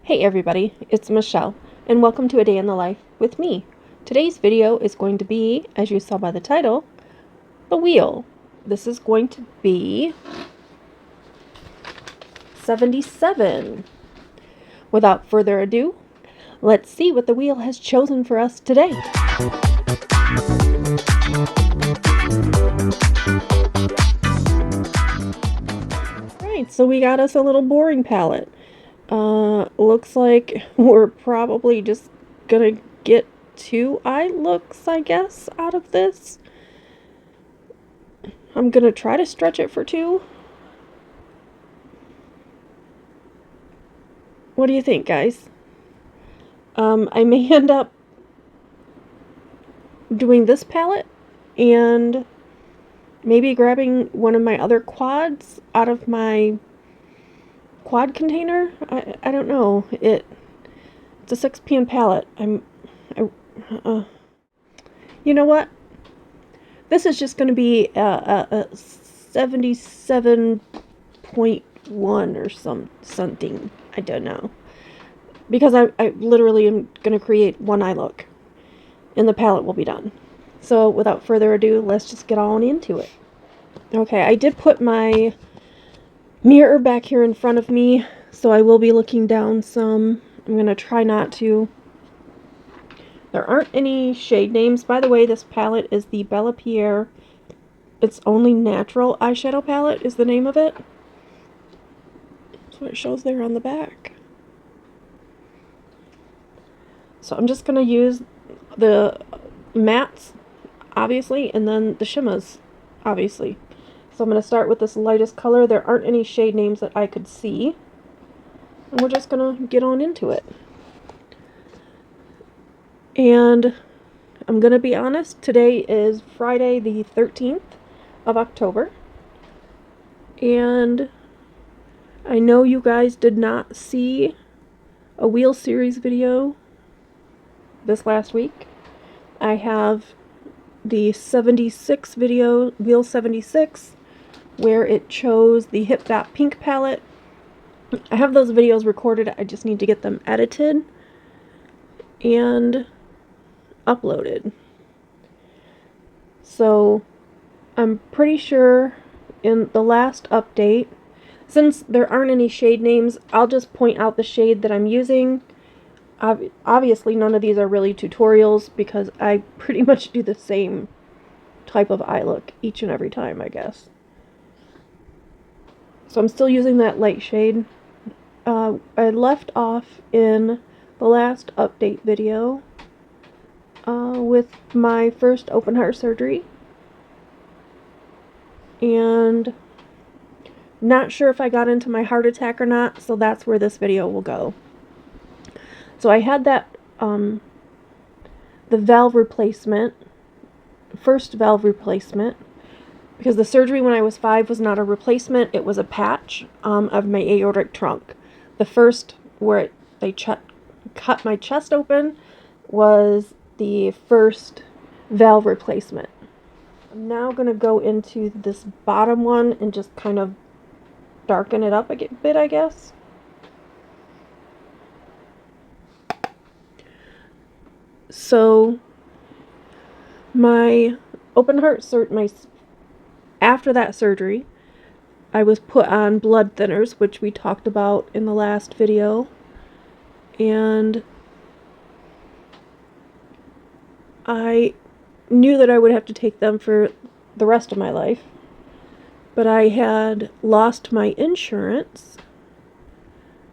Hey everybody, it's Michelle, and welcome to A Day in the Life with me. Today's video is going to be, as you saw by the title, the wheel. This is going to be 77. Without further ado, let's see what the wheel has chosen for us today. Alright, so we got us a little boring palette. Looks like we're probably just gonna get 2 eye looks, I guess, out of this. I'm gonna try to stretch it for 2. What do you think, guys? I may end up doing this palette and maybe grabbing one of my other quads out of my quad container. I don't know. It's a 6pan palette. You know what? This is just going to be a 77.1 or something. I don't know. Because I literally am going to create one eye look. And the palette will be done. So without further ado, let's just get on into it. Okay, I did put my mirror back here in front of me, so I will be looking down some. I'm going to try not to. There aren't any shade names. By the way, this palette is the Bella Pierre It's Only Natural Eyeshadow Palette is the name of it. That's what it shows there on the back. So I'm just going to use the mattes, obviously, and then the shimmers, obviously. So I'm going to start with this lightest color. There aren't any shade names that I could see. And we're just going to get on into it. And I'm going to be honest, today is Friday the 13th of October. And I know you guys did not see a wheel series video this last week. I have the 76 video, wheel 76, where it chose the Hip That Pink palette. I have those videos recorded, I just need to get them edited and uploaded. So I'm pretty sure in the last update, since there aren't any shade names, I'll just point out the shade that I'm using. Obviously none of these are really tutorials because I pretty much do the same type of eye look each and every time, I guess. So I'm still using that light shade. I left off in the last update video with my first open heart surgery. And not sure if I got into my heart attack or not, so that's where this video will go. So I had that, the valve replacement, first valve replacement, because the surgery when I was 5 was not a replacement, it was a patch of my aortic trunk. The first where they cut my chest open was the first valve replacement. I'm now going to go into this bottom one and just kind of darken it up a bit, I guess. So my open heart after that surgery, I was put on blood thinners, which we talked about in the last video, and I knew that I would have to take them for the rest of my life, but I had lost my insurance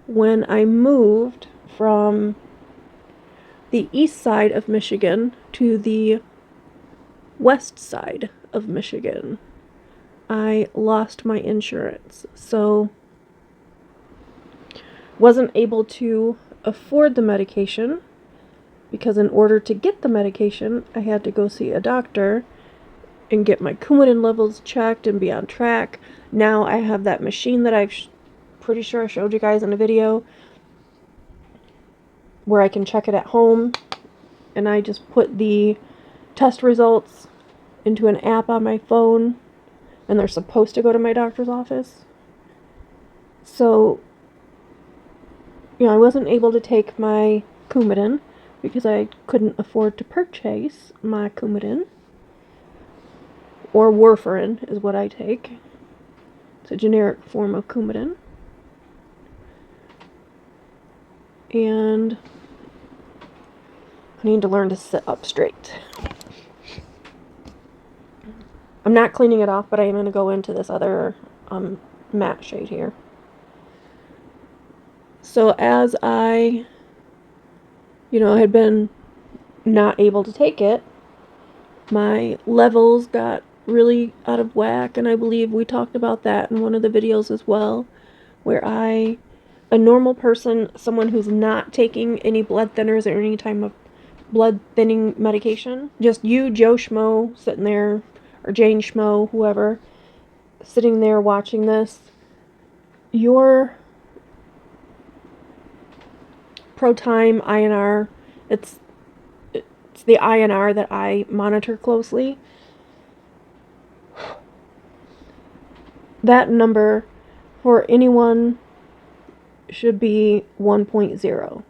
when I moved from the east side of Michigan to the west side of Michigan. I lost my insurance, so wasn't able to afford the medication, because in order to get the medication, I had to go see a doctor and get my Coumadin levels checked and be on track. Now I have that machine that I'm pretty sure I showed you guys in a video, where I can check it at home, and I just put the test results into an app on my phone, and they're supposed to go to my doctor's office. So I wasn't able to take my Coumadin because I couldn't afford to purchase my Coumadin. Or warfarin is what I take. It's a generic form of Coumadin. And I need to learn to sit up straight. I'm not cleaning it off, but I am going to go into this other matte shade here. So as I, had been not able to take it, my levels got really out of whack, and I believe we talked about that in one of the videos as well, where a normal person, someone who's not taking any blood thinners or any type of blood thinning medication, just you, Joe Schmo, sitting there, or Jane Schmo, whoever, sitting there watching this, your ProTime INR, it's the INR that I monitor closely. That number for anyone should be 1.0.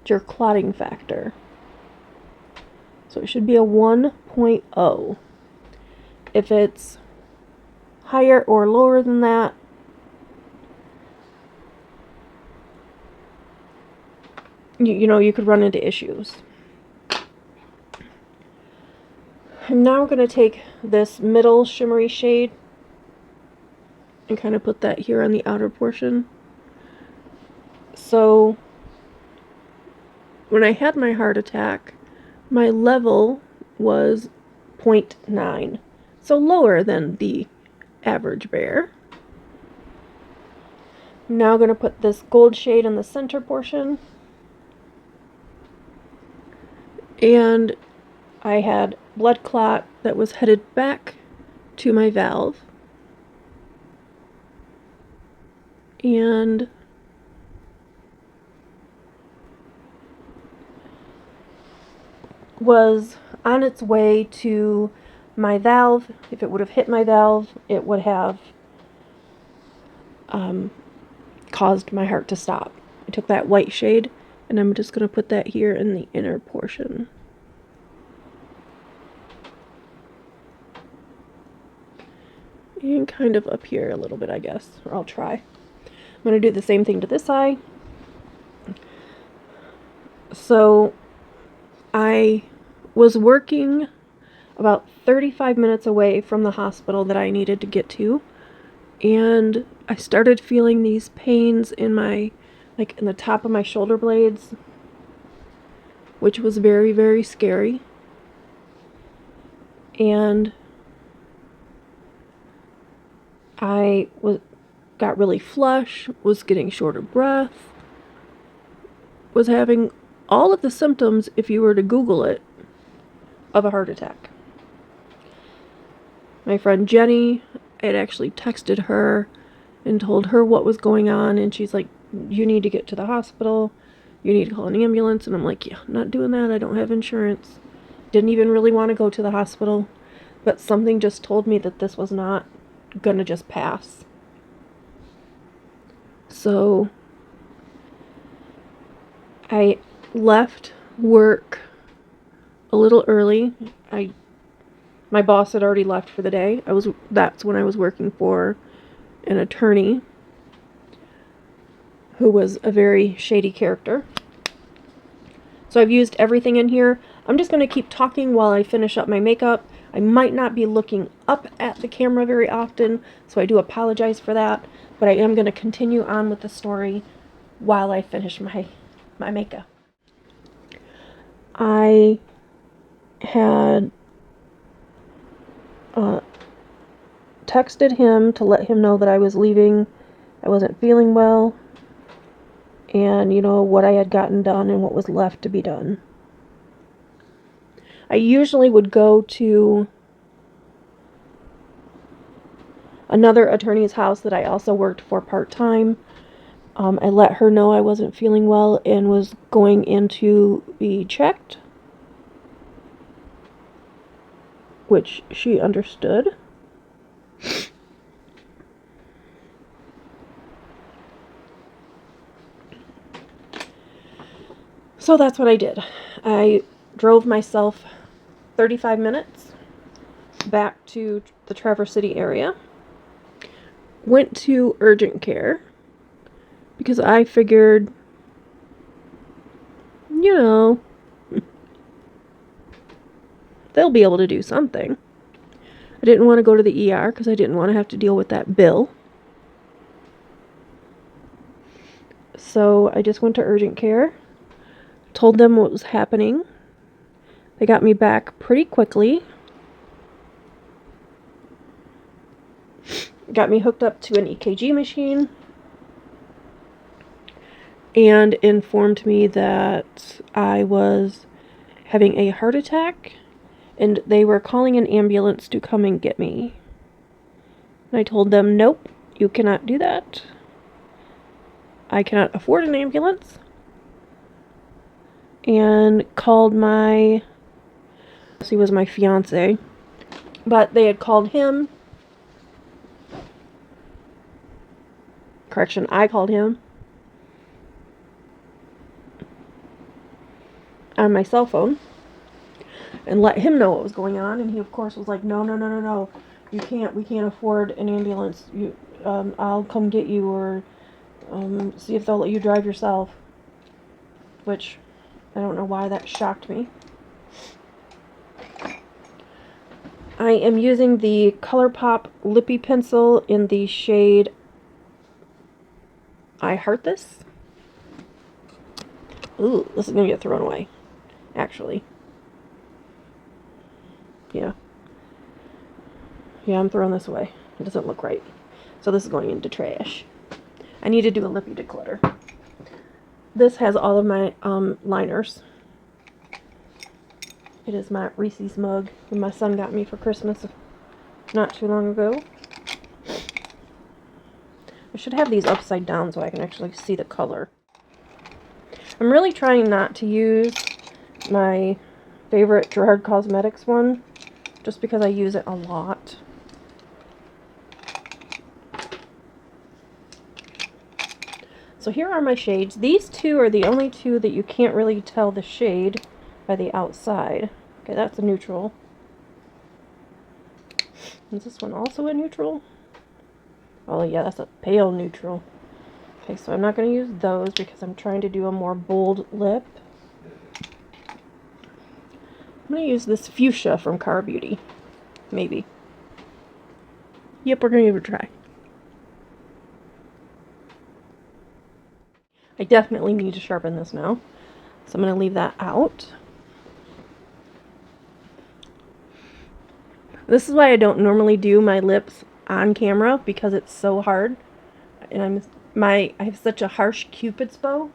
It's your clotting factor. So it should be a 1.0. If it's higher or lower than that, you could run into issues. I'm now going to take this middle shimmery shade and kind of put that here on the outer portion. So when I had my heart attack, my level was 0.9, so lower than the average bear. I'm now going to put this gold shade in the center portion. And I had blood clot that was headed back to my valve. And was on its way to my valve. If it would have hit my valve, it would have caused my heart to stop. I took that white shade, and I'm just going to put that here in the inner portion. And kind of up here a little bit, I guess, or I'll try. I'm going to do the same thing to this eye. So I was working about 35 minutes away from the hospital that I needed to get to, and I started feeling these pains in in the top of my shoulder blades, which was very, very scary. And I got really flush, was getting short of breath, was having all of the symptoms, if you were to Google it, of a heart attack. My friend Jenny, I had actually texted her and told her what was going on, and she's like, you need to get to the hospital, you need to call an ambulance. And I'm like, yeah, I'm not doing that, I don't have insurance. Didn't even really want to go to the hospital, but something just told me that this was not gonna just pass. So I left work a little early. My boss had already left for the day. That's when I was working for an attorney who was a very shady character. So I've used everything in here. I'm just going to keep talking while I finish up my makeup. I might not be looking up at the camera very often, so I do apologize for that, but I am going to continue on with the story while I finish my makeup. I had texted him to let him know that I was leaving. I wasn't feeling well, and what I had gotten done and what was left to be done. I usually would go to another attorney's house that I also worked for part-time. I let her know I wasn't feeling well and was going in to be checked, which she understood. So that's what I did. I drove myself 35 minutes back to the Traverse City area. Went to urgent care because I figured, you know, they'll be able to do something. I didn't want to go to the ER because I didn't want to have to deal with that bill. So I just went to urgent care, told them what was happening. They got me back pretty quickly. Got me hooked up to an EKG machine and informed me that I was having a heart attack and they were calling an ambulance to come and get me. And I told them, nope, you cannot do that. I cannot afford an ambulance. And called he was my fiance, but they had called him. Correction, I called him on my cell phone and let him know what was going on, and he of course was like, no, we can't afford an ambulance. I'll come get you, or see if they'll let you drive yourself, which I don't know why that shocked me. I am using the ColourPop Lippy Pencil in the shade I Heart This. Ooh, this is going to get thrown away, actually. Yeah, I'm throwing this away. It doesn't look right. So this is going into trash. I need to do a lippy declutter. This has all of my liners. It is my Reese's mug that my son got me for Christmas not too long ago. I should have these upside down so I can actually see the color. I'm really trying not to use my favorite Gerard Cosmetics one, just because I use it a lot. So here are my shades. These two are the only two that you can't really tell the shade by the outside. Okay, that's a neutral. Is this one also a neutral? Oh yeah, that's a pale neutral. Okay, so I'm not going to use those because I'm trying to do a more bold lip. I'm going to use this fuchsia from Car Beauty. Maybe. Yep, we're going to give it a try. I definitely need to sharpen this now, so I'm going to leave that out. This is why I don't normally do my lips on camera, because it's so hard. And I have such a harsh Cupid's bow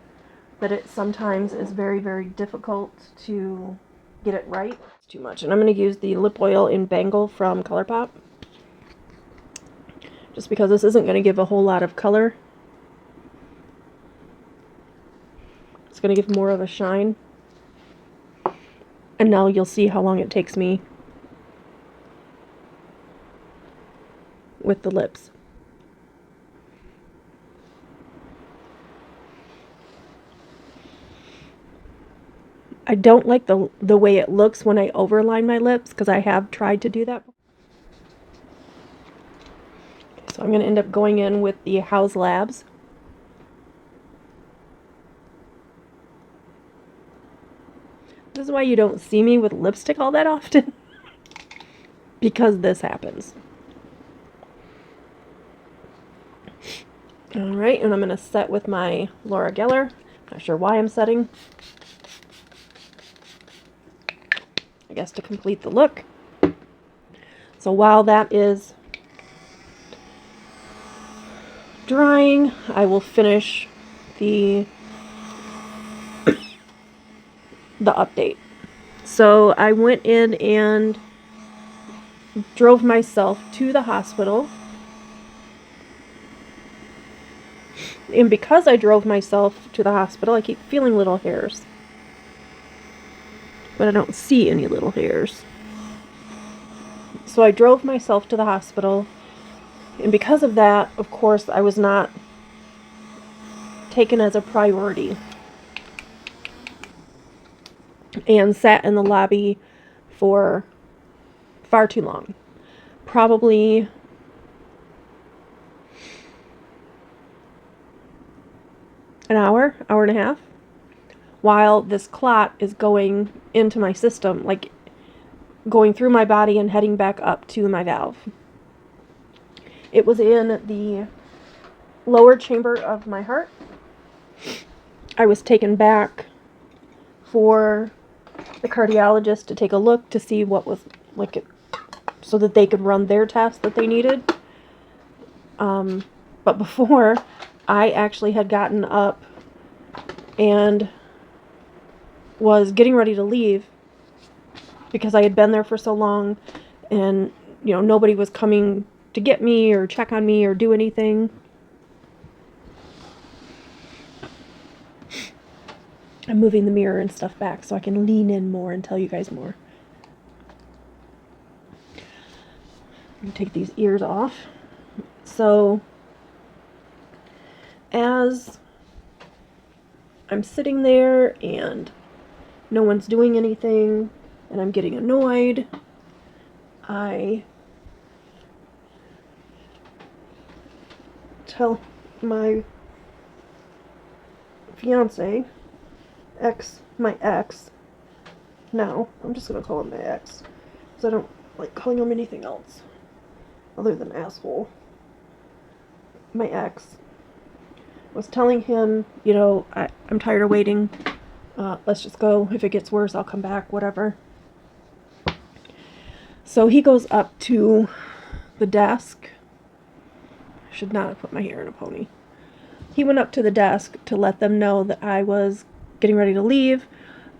that it sometimes is very, very difficult to get it right. It's too much. And I'm going to use the lip oil in Bangle from ColourPop, just because this isn't going to give a whole lot of color. It's going to give more of a shine. And now you'll see how long it takes me with the lips. I don't like the way it looks when I overline my lips, because I have tried to do that. So I'm going to end up going in with the Haus Labs. This is why you don't see me with lipstick all that often. Because this happens. Alright, and I'm going to set with my Laura Geller. Not sure why I'm setting. I guess to complete the look. So while that is drying, I will finish the update. So I went in and drove myself to the hospital. And because I drove myself to the hospital, I keep feeling little hairs. But I don't see any little hairs. So I drove myself to the hospital. And because of that, of course, I was not taken as a priority. and sat in the lobby for far too long. Probably an hour, hour and a half, while this clot is going into my system, like going through my body and heading back up to my valve. It was in the lower chamber of my heart. I was taken back for the cardiologist to take a look to see what was like it, so that they could run their tests that they needed. But before, I actually had gotten up and was getting ready to leave because I had been there for so long, and nobody was coming to get me or check on me or do anything. I'm moving the mirror and stuff back so I can lean in more and tell you guys more. Let me take these ears off. So, as I'm sitting there and no one's doing anything and I'm getting annoyed, I tell my fiance, my ex, now, I'm just going to call him my ex, because I don't like calling him anything else other than asshole. My ex was telling him, I'm tired of waiting, let's just go. If it gets worse, I'll come back, whatever. So he goes up to the desk. I should not have put my hair in a pony. He went up to the desk to let them know that I was getting ready to leave,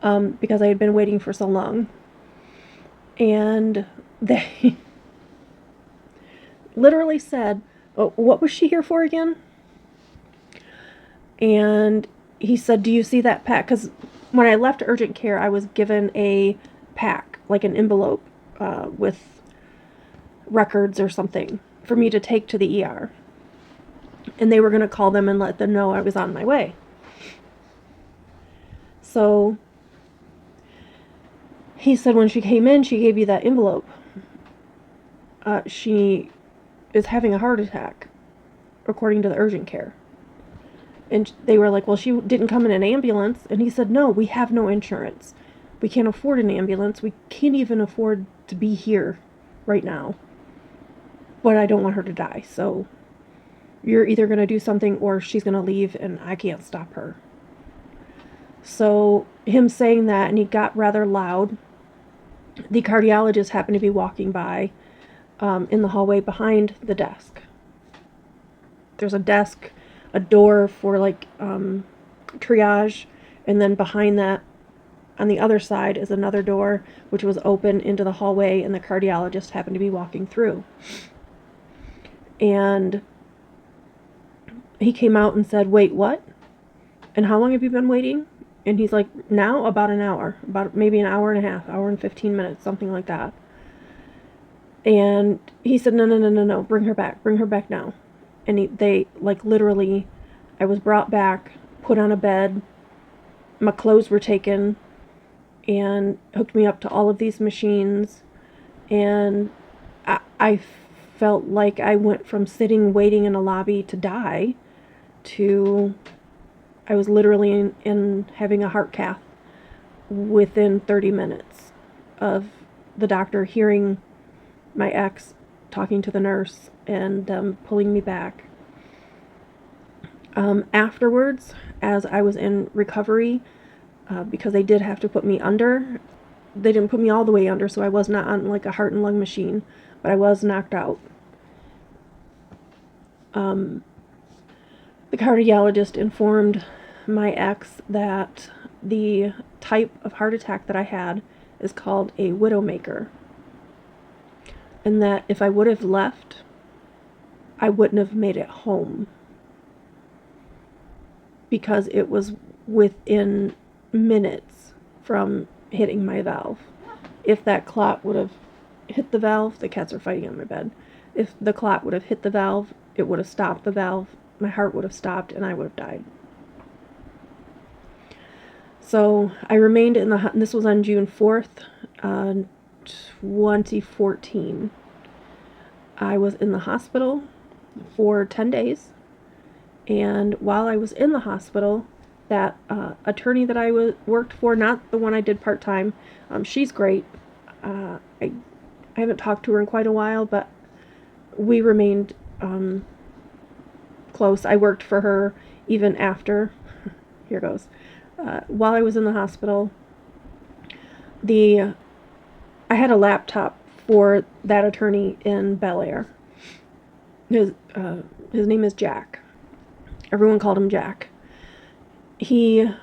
because I had been waiting for so long. And they literally said, "Oh, what was she here for again?" And he said, "Do you see that pack?" Because when I left urgent care, I was given a pack, like an envelope, with records or something for me to take to the ER. And they were going to call them and let them know I was on my way. So he said when she came in, she gave you that envelope. She is having a heart attack, according to the urgent care. And they were like, well, she didn't come in an ambulance. And he said, no, we have no insurance. We can't afford an ambulance. We can't even afford to be here right now. But I don't want her to die. So you're either going to do something or she's going to leave and I can't stop her. So him saying that, and he got rather loud. The cardiologist happened to be walking by in the hallway behind the desk. There's a desk, a door for like triage, and then behind that on the other side is another door which was open into the hallway, and the cardiologist happened to be walking through. And he came out and said, "Wait, what? And how long have you been waiting?" And he's like, "Now about an hour, about maybe an hour and a half, hour and 15 minutes, something like that." And he said, no, bring her back now. And they, like, literally, I was brought back, put on a bed, my clothes were taken, and hooked me up to all of these machines, and I felt like I went from sitting waiting in a lobby to die to I was literally in having a heart cath within 30 minutes of the doctor hearing my ex talking to the nurse and pulling me back. Afterwards, as I was in recovery, because they did have to put me under, they didn't put me all the way under, so I was not on like a heart and lung machine, but I was knocked out. The cardiologist informed my ex that the type of heart attack that I had is called a widowmaker, and that if I would have left, I wouldn't have made it home, because it was within minutes from hitting my valve. If that clot would have hit the valve, the cats are fighting on my bed. If the clot would have hit the valve, it would have stopped the valve, my heart would have stopped, and I would have died. So I remained in the, this was on June 4th, 2014. I was in the hospital for 10 days. And while I was in the hospital, that attorney that I worked for, not the one I did part-time, she's great. I haven't talked to her in quite a while, but we remained close. I worked for her even after, here goes, while I was in the hospital. I had a laptop for that attorney in Bel Air. His name is Jack. Everyone called him Jack. I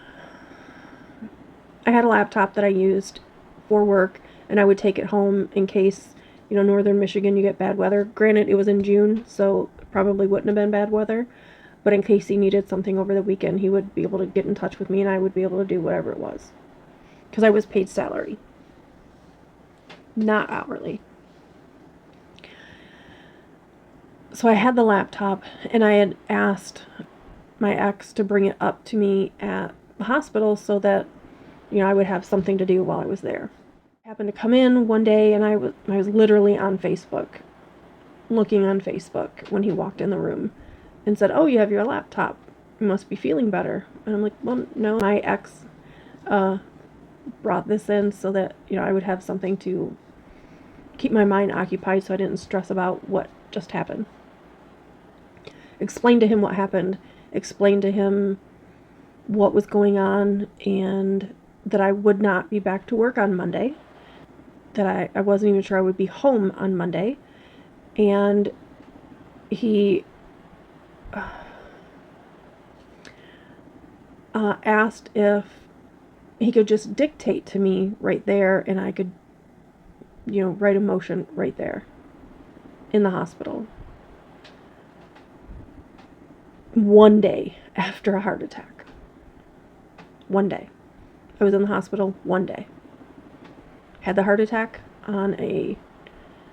had a laptop that I used for work, and I would take it home in case, northern Michigan, you get bad weather. Granted, it was in June, so probably wouldn't have been bad weather, but in case he needed something over the weekend, he would be able to get in touch with me, and I would be able to do whatever it was. Because I was paid salary, not hourly. So I had the laptop, and I had asked my ex to bring it up to me at the hospital so that, I would have something to do while I was there. I happened to come in one day, and I was literally on Facebook, looking on Facebook when he walked in the room and said, "Oh, you have your laptop. You must be feeling better." And I'm like, "Well, no." My ex brought this in so that, I would have something to keep my mind occupied so I didn't stress about what just happened. Explained to him what happened, explained to him what was going on, and that I would not be back to work on Monday, that I wasn't even sure I would be home on Monday, and he asked if he could just dictate to me right there, and I could, write a motion right there in the hospital. One day after a heart attack. One day. I was in the hospital one day. Had the heart attack on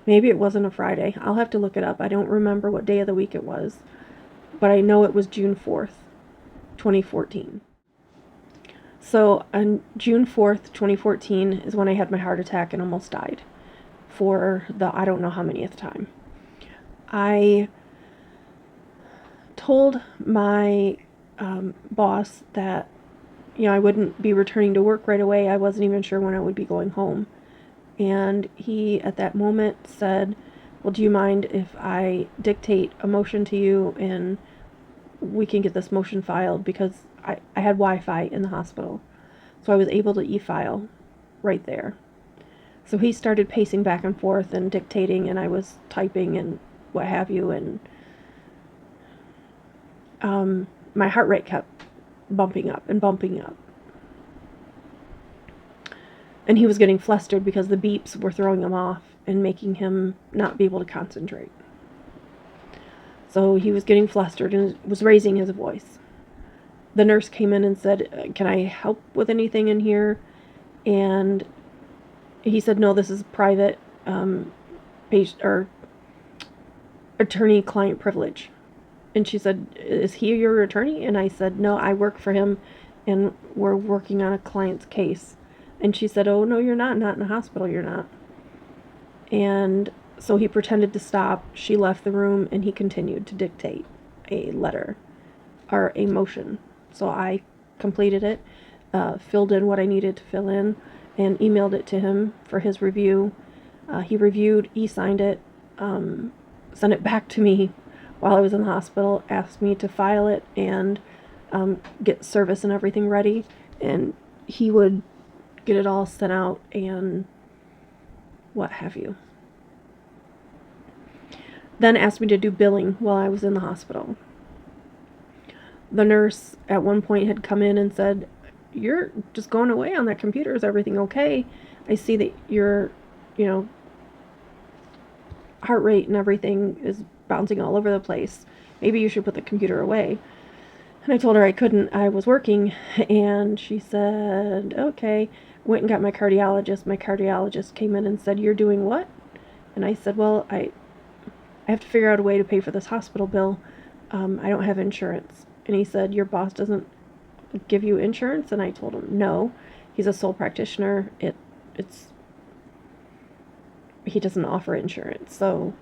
maybe it wasn't a Friday. I'll have to look it up. I don't remember what day of the week it was, but I know it was June 4th, 2014. So on June 4th, 2014 is when I had my heart attack and almost died for I don't know how manyth time. I told my boss that, I wouldn't be returning to work right away. I wasn't even sure when I would be going home. And he, at that moment, said, "Well, do you mind if I dictate a motion to you and we can get this motion filed?" Because I had Wi-Fi in the hospital. So I was able to e-file right there. So he started pacing back and forth and dictating, and I was typing and what have you, and my heart rate kept bumping up and bumping up. And he was getting flustered because the beeps were throwing him off and making him not be able to concentrate. So he was getting flustered and was raising his voice. The nurse came in and said, "Can I help with anything in here?" And he said, "No, this is private patient or attorney-client privilege." And she said, "Is he your attorney?" And I said, "No, I work for him, and we're working on a client's case." And she said, "Oh, no, you're not. Not in the hospital, you're not." And so he pretended to stop. She left the room, and he continued to dictate a letter or a motion. So I completed it, filled in what I needed to fill in, and emailed it to him for his review. He reviewed, signed it, sent it back to me while I was in the hospital, asked me to file it and get service and everything ready, and he would get it all sent out and what have you. Then asked me to do billing while I was in the hospital. The nurse at one point had come in and said, "You're just going away on that computer. Is everything okay? I see that your, heart rate and everything is bouncing all over the place. Maybe you should put the computer away." And I told her I couldn't. I was working. And she said, "Okay." Went and got my cardiologist. My cardiologist came in and said, "You're doing what?" And I said, "Well, I have to figure out a way to pay for this hospital bill. I don't have insurance." And he said, "Your boss doesn't give you insurance? And I told him, no. He's a sole practitioner. He doesn't offer insurance. So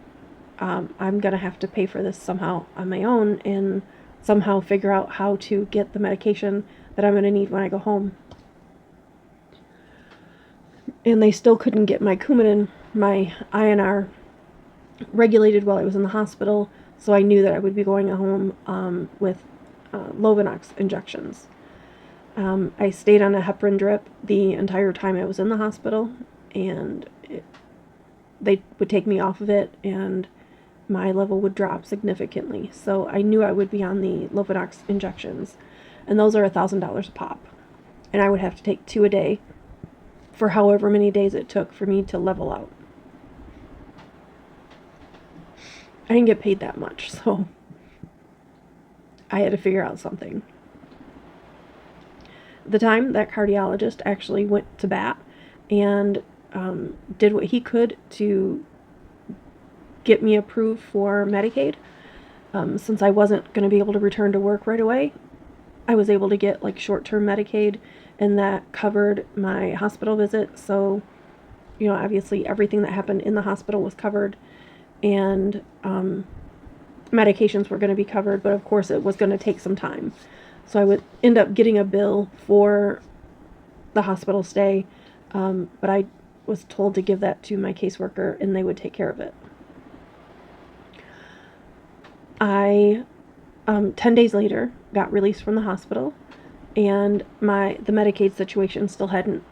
I'm going to have to pay for this somehow on my own and somehow figure out how to get the medication that I'm going to need when I go home. And they still couldn't get my Coumadin, my INR, regulated while I was in the hospital, so I knew that I would be going home with Lovenox injections. I stayed on a heparin drip the entire time I was in the hospital, and they would take me off of it, and my level would drop significantly. So I knew I would be on the Lovenox injections, and those are $1,000 a pop. And I would have to take 2 a day for however many days it took for me to level out. I didn't get paid that much, so I had to figure out something. The time that cardiologist actually went to bat and did what he could to get me approved for Medicaid. Since I wasn't going to be able to return to work right away, I was able to get like short-term Medicaid, and that covered my hospital visit. So, obviously everything that happened in the hospital was covered, and medications were going to be covered, but of course it was going to take some time. So I would end up getting a bill for the hospital stay, but I was told to give that to my caseworker and they would take care of it. I 10 days later got released from the hospital, and the Medicaid situation still hadn't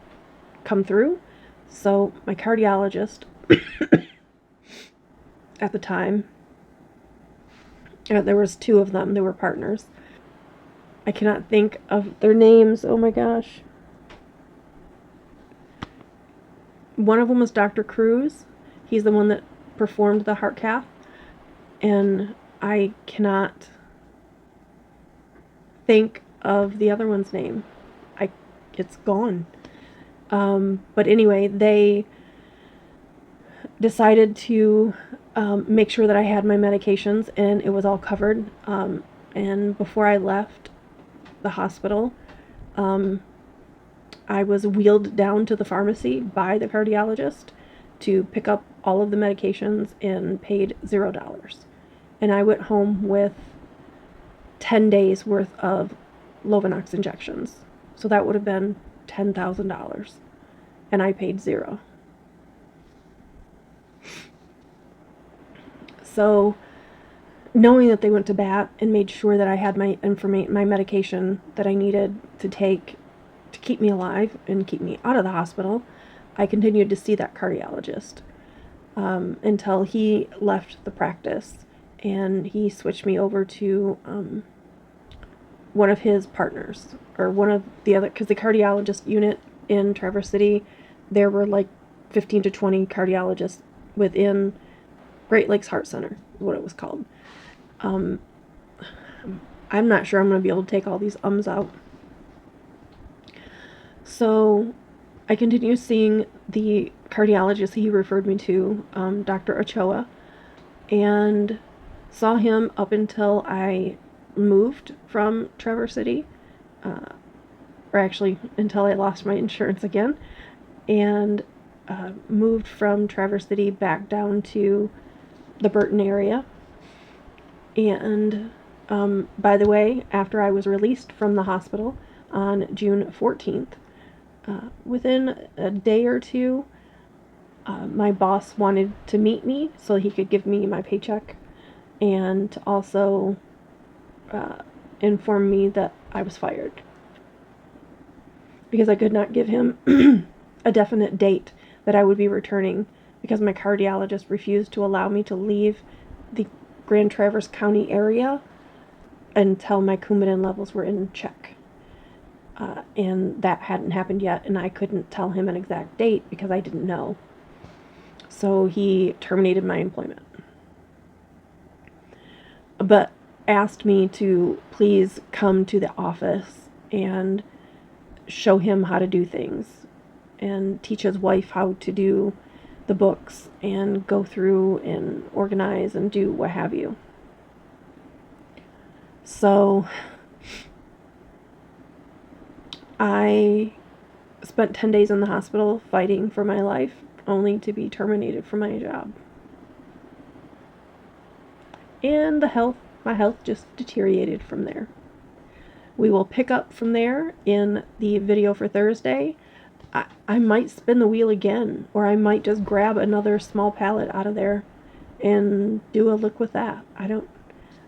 come through. So my cardiologist at the time, there was 2 of them, they were partners. I cannot think of their names. Oh my gosh. One of them was Dr. Cruz. He's the one that performed the heart cath. And I cannot think of the other one's name. It's gone. But anyway, they decided to make sure that I had my medications and it was all covered. And before I left the hospital, I was wheeled down to the pharmacy by the cardiologist to pick up all of the medications and paid $0. And I went home with 10 days worth of Lovenox injections. So that would have been $10,000. And I paid 0. So knowing that they went to bat and made sure that I had my medication that I needed to take to keep me alive and keep me out of the hospital, I continued to see that cardiologist until he left the practice, and he switched me over to one of his partners, or one of the other, because the cardiologist unit in Traverse City, there were like 15 to 20 cardiologists within Great Lakes Heart Center, what it was called. I'm not sure I'm going to be able to take all these ums out. So I continued seeing the cardiologist he referred me to, Dr. Ochoa, and saw him up until I moved from Traverse City, or actually until I lost my insurance again, and moved from Traverse City back down to the Burton area. And by the way, after I was released from the hospital on June 14th, within a day or two, my boss wanted to meet me so he could give me my paycheck, and to also inform me that I was fired, because I could not give him a definite date that I would be returning, because my cardiologist refused to allow me to leave the Grand Traverse County area until my Coumadin levels were in check. And that hadn't happened yet, and I couldn't tell him an exact date because I didn't know. So he terminated my employment, but asked me to please come to the office and show him how to do things and teach his wife how to do the books and go through and organize and do what have you. So I spent 10 days in the hospital fighting for my life, only to be terminated from my job. And my health just deteriorated from there. We will pick up from there in the video for Thursday. I might spin the wheel again, or I might just grab another small palette out of there and do a look with that. I don't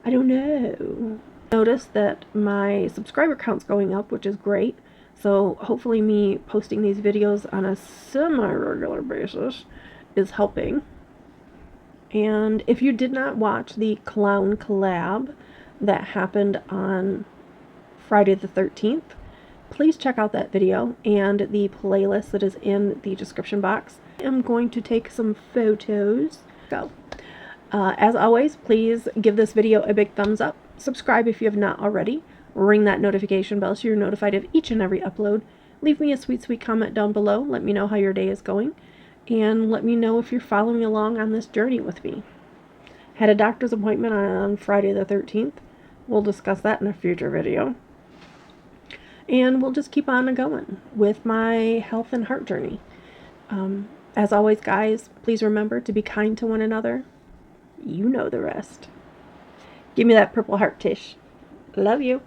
know. Notice that my subscriber count's going up, which is great. So hopefully me posting these videos on a semi-regular basis is helping. And if you did not watch the clown collab that happened on Friday the 13th, please check out that video and the playlist that is in the description box. I'm going to take some photos. Go. As always, please give this video a big thumbs up. Subscribe if you have not already. Ring that notification bell so you're notified of each and every upload. Leave me a sweet comment down below. Let me know how your day is going. And let me know if you're following along on this journey with me. Had a doctor's appointment on Friday the 13th. We'll discuss that in a future video. And we'll just keep on going with my health and heart journey. As always, guys, please remember to be kind to one another. You know the rest. Give me that purple heart, Tish. Love you.